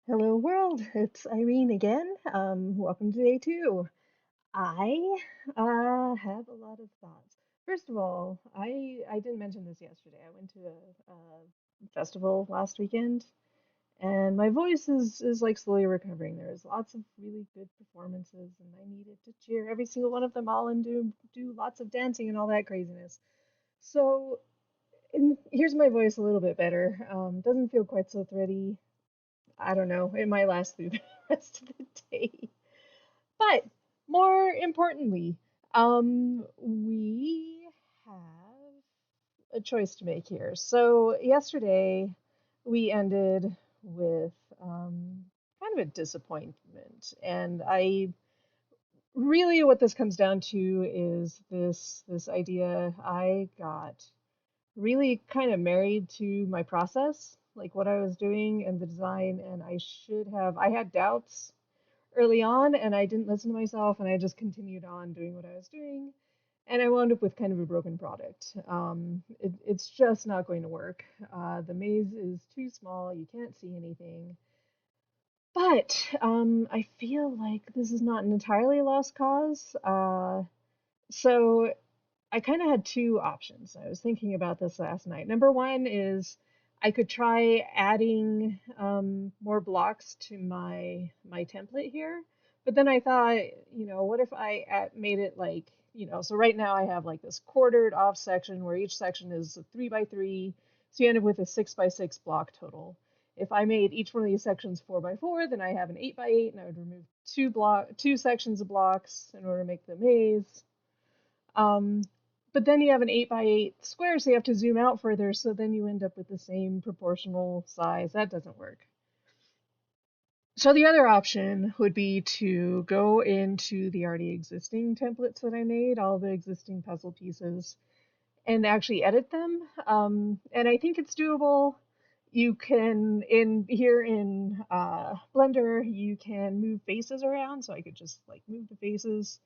Hello world, it's Irene again. Welcome to day two. I have a lot of thoughts. First of all, I didn't mention this yesterday. I went to a festival last weekend, and my voice is like slowly recovering. There's lots of really good performances, and I needed to cheer every single one of them all and do lots of dancing and all that craziness. So, here's my voice a little bit better. Doesn't feel quite so thready. I don't know. It might last through the rest of the day. But more importantly, we have a choice to make here. So yesterday we ended with kind of a disappointment, and I really what this comes down to is this idea I got really kind of married to my process, like what I was doing and the design, and I had doubts early on and I didn't listen to myself and I just continued on doing what I was doing. And I wound up with kind of a broken product. It's just not going to work. The maze is too small, you can't see anything. But I feel like this is not an entirely lost cause. So I kind of had two options. I was thinking about this last night. Number one is I could try adding more blocks to my template here, but then I thought, what if made it like, so right now I have like this quartered off section where each section is a 3 by 3, so you end up with a 6 by 6 block total. If I made each one of these sections 4 by 4, then I have an 8 by 8, and I would remove two sections of blocks in order to make the maze. Um, but then you have an 8 by 8 square, so you have to zoom out further, so then you end up with the same proportional size. That doesn't work. So the other option would be to go into the already existing templates that I made, all the existing puzzle pieces, and actually edit them. And I think it's doable. You can in Blender, you can move faces around, so I could just like move the faces,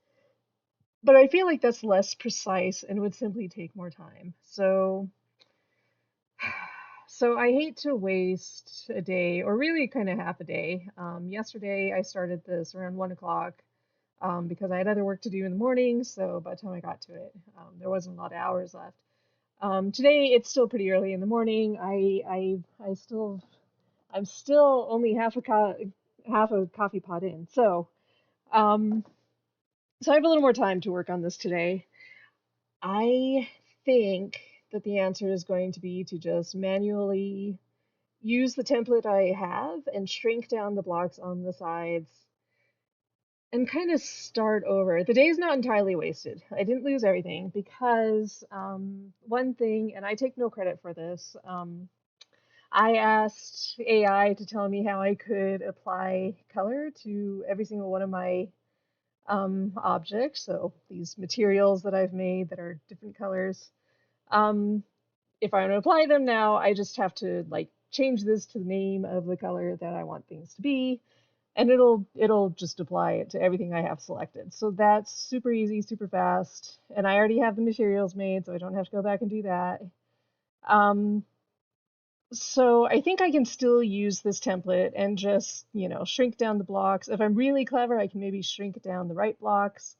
but I feel like that's less precise and would simply take more time. So I hate to waste a day, or really kind of half a day. Yesterday I started this around 1 o'clock because I had other work to do in the morning. So by the time I got to it, there wasn't a lot of hours left. Today it's still pretty early in the morning. I'm still only half a coffee pot in. Um, so I have a little more time to work on this today. I think that the answer is going to be to just manually use the template I have and shrink down the blocks on the sides and kind of start over. The day's not entirely wasted. I didn't lose everything because one thing, and I take no credit for this, I asked AI to tell me how I could apply color to every single one of my objects. So these materials that I've made that are different colors. Um, if I want to apply them now, I just have to like change this to the name of the color that I want things to be, and it'll just apply it to everything I have selected. So that's super easy, super fast, and I already have the materials made, so I don't have to go back and do that. Um, so I think I can still use this template and just, shrink down the blocks. If I'm really clever, I can maybe shrink down the right blocks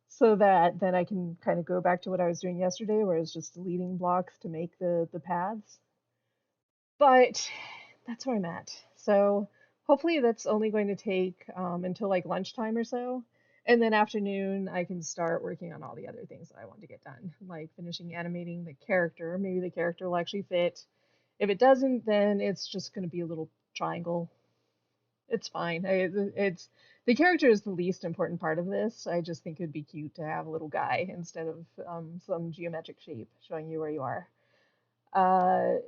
so that then I can kind of go back to what I was doing yesterday, where I was just deleting blocks to make the paths. But that's where I'm at. So hopefully that's only going to take until like lunchtime or so. And then afternoon, I can start working on all the other things that I want to get done, like finishing animating the character. Maybe the character will actually fit. If it doesn't, then it's just going to be a little triangle. It's fine. It's the character is the least important part of this. I just think it'd be cute to have a little guy instead of some geometric shape showing you where you are. Uh,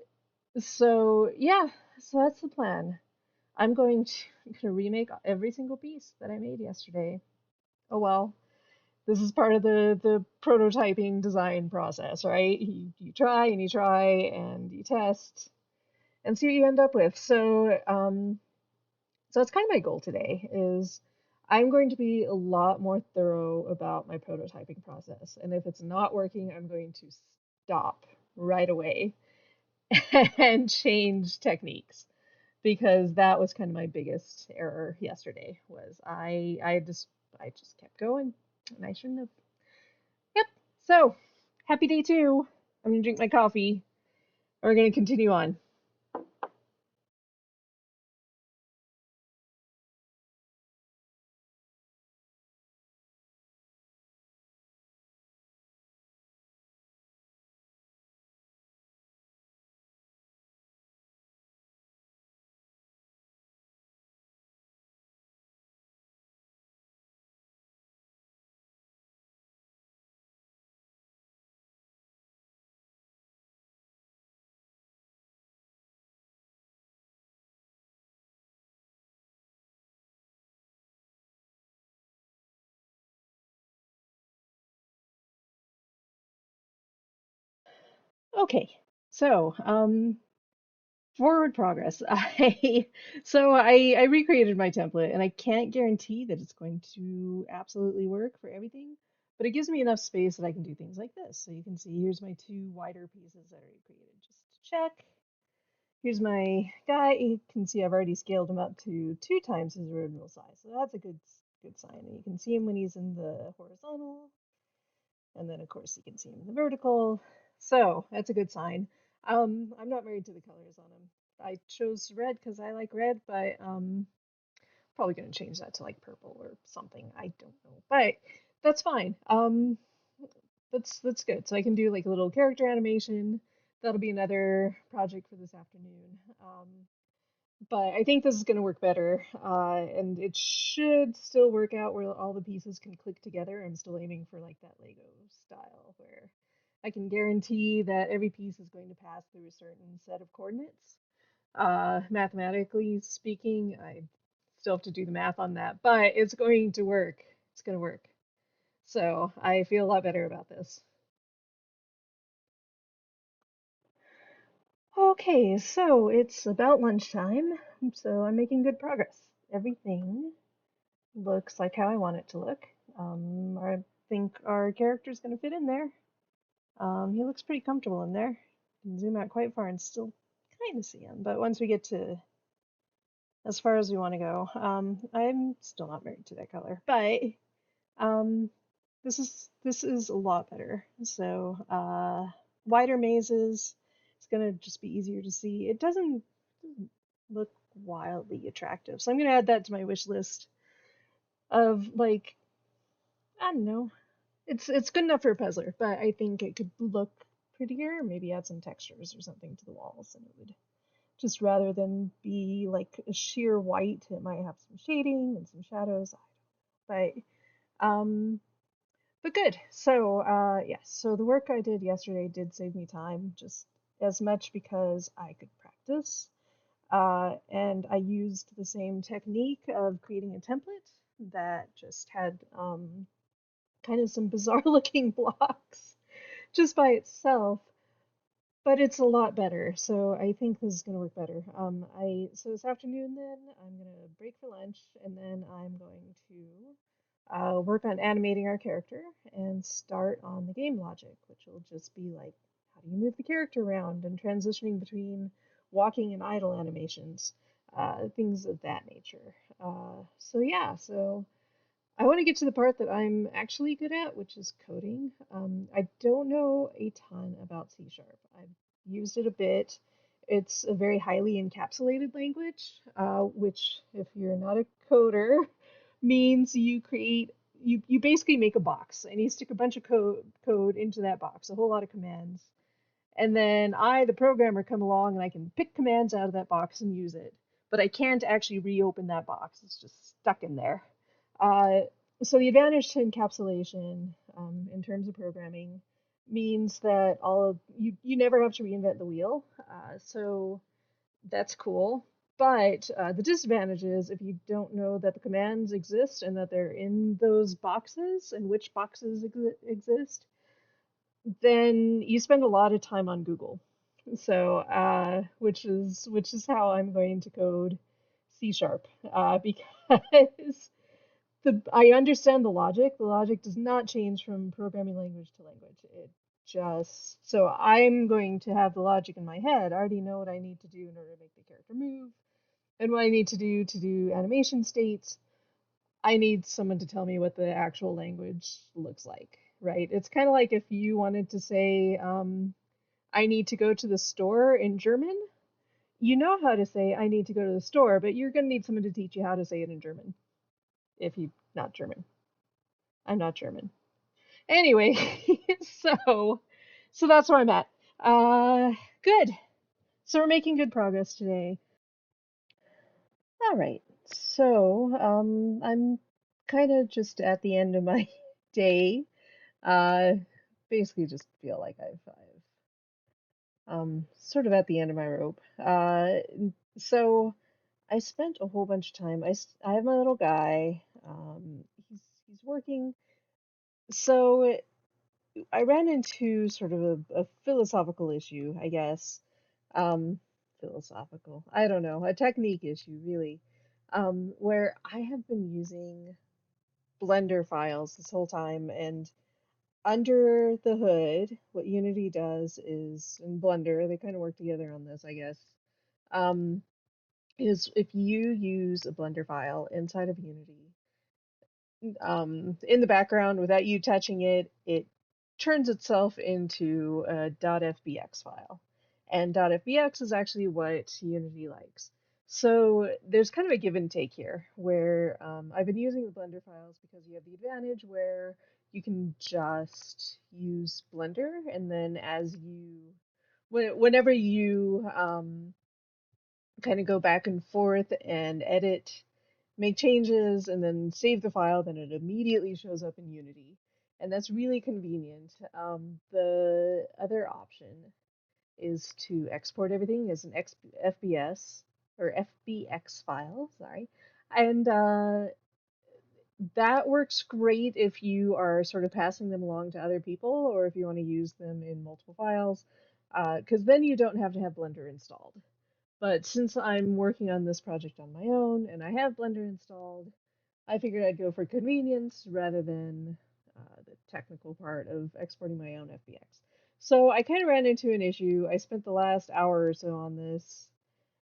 so yeah, so that's the plan. I'm gonna remake every single piece that I made yesterday. Oh well, this is part of the prototyping design process, right? You try and you try and you test and see what you end up with. So that's kind of my goal today is I'm going to be a lot more thorough about my prototyping process. And if it's not working, I'm going to stop right away and change techniques because that was kind of my biggest error yesterday was I just kept going and I shouldn't have. Yep. So, happy day 2. I'm gonna drink my coffee. We're gonna continue on. Okay. So, forward progress. I recreated my template and I can't guarantee that it's going to absolutely work for everything, but it gives me enough space that I can do things like this. So you can see here's my 2 wider pieces that I created just to check. Here's my guy. You can see I've already scaled him up to 2 times his original size. So that's a good sign. And you can see him when he's in the horizontal, and then of course you can see him in the vertical. So that's a good sign. I'm not married to the colors on him. I chose red because I like red, but probably gonna change that to like purple or something. I don't know, but that's fine. That's good. So I can do like a little character animation. That'll be another project for this afternoon. But I think this is going to work better, and it should still work out where all the pieces can click together. I'm still aiming for like that Lego style where I can guarantee that every piece is going to pass through a certain set of coordinates. Mathematically speaking, I still have to do the math on that, but it's going to work. It's going to work. So I feel a lot better about this. Okay, so it's about lunchtime, so I'm making good progress. Everything looks like how I want it to look. I think our character's going to fit in there. He looks pretty comfortable in there. You can zoom out quite far and still kind of see him, but once we get to as far as we want to go, I'm still not married to that color, but um, this is a lot better. So wider mazes. It's gonna just be easier to see. It doesn't look wildly attractive, so I'm gonna add that to my wish list of like I don't know. It's good enough for a puzzler, but I think it could look prettier. Maybe add some textures or something to the walls, and it would just rather than be like a sheer white, it might have some shading and some shadows. But um, but good. So yes, so the work I did yesterday did save me time, just as much because I could practice. And I used the same technique of creating a template that just had kind of some bizarre looking blocks just by itself, but it's a lot better. So I think this is going to work better. So this afternoon then I'm going to break for lunch and then I'm going to work on animating our character and start on the game logic, which will just be like how do you move the character around and transitioning between walking and idle animations, things of that nature. So yeah, so I want to get to the part that I'm actually good at, which is coding. I don't know a ton about C Sharp. I've used it a bit. It's a very highly encapsulated language, which, if you're not a coder, means you basically make a box and you stick a bunch of code into that box, a whole lot of commands, and then I, the programmer, come along and I can pick commands out of that box and use it. But I can't actually reopen that box. It's just stuck in there. Uh, so the advantage to encapsulation in terms of programming means that you never have to reinvent the wheel. So that's cool. But the disadvantage is if you don't know that the commands exist and that they're in those boxes and which boxes exist, then you spend a lot of time on Google. So, which is how I'm going to code C sharp, because I understand the logic. The logic does not change from programming language to language. It just so I'm going to have the logic in my head. I already know what I need to do in order to make the character move. And what I need to do animation states, I need someone to tell me what the actual language looks like, right? It's kind of like if you wanted to say, I need to go to the store in German. You know how to say, I need to go to the store, but you're going to need someone to teach you how to say it in German if you're not German. I'm not German. Anyway, so that's where I'm at. Uh, Good. So we're making good progress today. All right. So I'm kind of just at the end of my day. Uh, Basically, just feel like I've sort of at the end of my rope. So I spent a whole bunch of time. I have my little guy. He's working. So I ran into sort of a philosophical issue, I guess. Um, Philosophical. I don't know, a technique issue, really, where I have been using Blender files this whole time, and under the hood, what Unity does is, in Blender, they kind of work together on this, I guess, um, is if you use a Blender file inside of Unity, in the background without you touching it, it turns itself into a .fbx file. And .fbx is actually what Unity likes. So there's kind of a give and take here, where I've been using the Blender files because you have the advantage where you can just use Blender, and then whenever you kind of go back and forth and edit, make changes, and then save the file, then it immediately shows up in Unity. And that's really convenient. The other option is to export everything as an FBS or FBX file, sorry. And that works great if you are sort of passing them along to other people or if you want to use them in multiple files, because then you don't have to have Blender installed. But since I'm working on this project on my own and I have Blender installed, I figured I'd go for convenience rather than the technical part of exporting my own FBX. So I kind of ran into an issue. I spent the last hour or so on this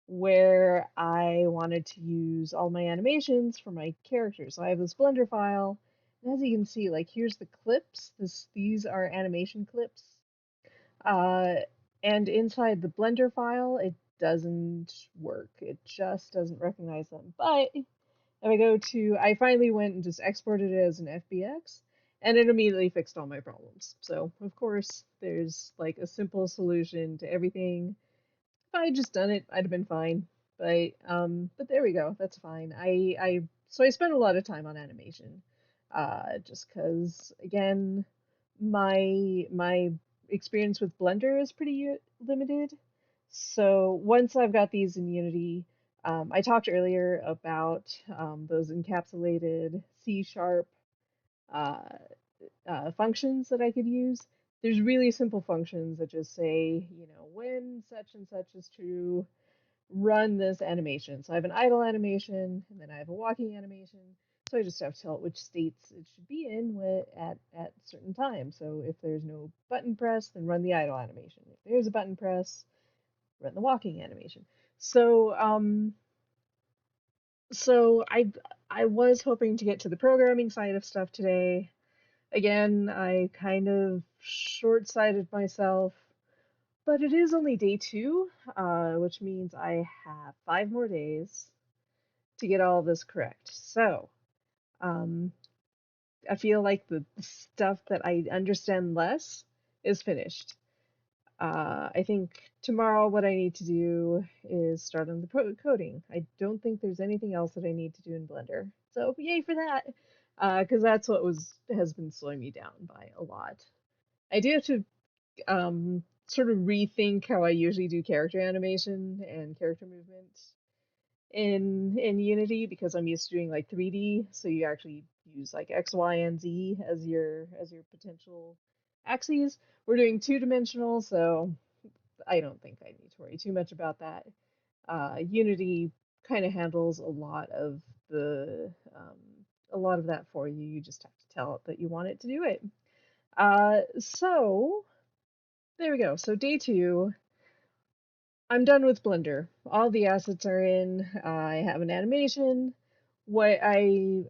where I wanted to use all my animations for my characters. So I have this Blender file, and as you can see, like here's the clips. These are animation clips. Uh, and inside the Blender file, it doesn't work. It just doesn't recognize them. But I finally went and just exported it as an FBX, and it immediately fixed all my problems. So, of course, there's like a simple solution to everything. If I had just done it, I'd have been fine. But there we go. That's fine. So I spent a lot of time on animation, just because again, my experience with Blender is pretty limited. So once I've got these in Unity, I talked earlier about those encapsulated C sharp uh, functions that I could use. There's really simple functions that just say, when such and such is true, run this animation. So I have an idle animation, and then I have a walking animation. So I just have to tell it which states it should be in at certain times. So if there's no button press, then run the idle animation. If there's a button press, run the walking animation. So so I was hoping to get to the programming side of stuff today. Again, I kind of short-sighted myself, but it is only day two, which means I have 5 more days to get all of this correct. So, um, I feel like the stuff that I understand less is finished. I think tomorrow what I need to do is start on the coding. I don't think there's anything else that I need to do in Blender. So yay for that, because that's what has been slowing me down by a lot. I do have to sort of rethink how I usually do character animation and character movement in Unity because I'm used to doing like 3D, so you actually use like X, Y, and Z as your potential axes. We're doing two-dimensional, so I don't think I need to worry too much about that. Unity kind of handles a lot of that for you. You just have to tell it that you want it to do it. So there we go. So day two, I'm done with Blender. All the assets are in. I have an animation. What I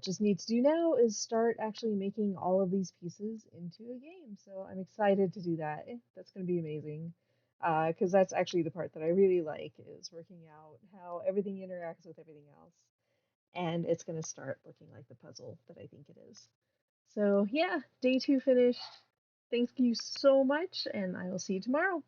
just need to do now is start actually making all of these pieces into a game. So I'm excited to do that. That's going to be amazing. Because that's actually the part that I really like is working out how everything interacts with everything else. And it's going to start looking like the puzzle that I think it is. So yeah, day two finished. Thank you so much, and I will see you tomorrow.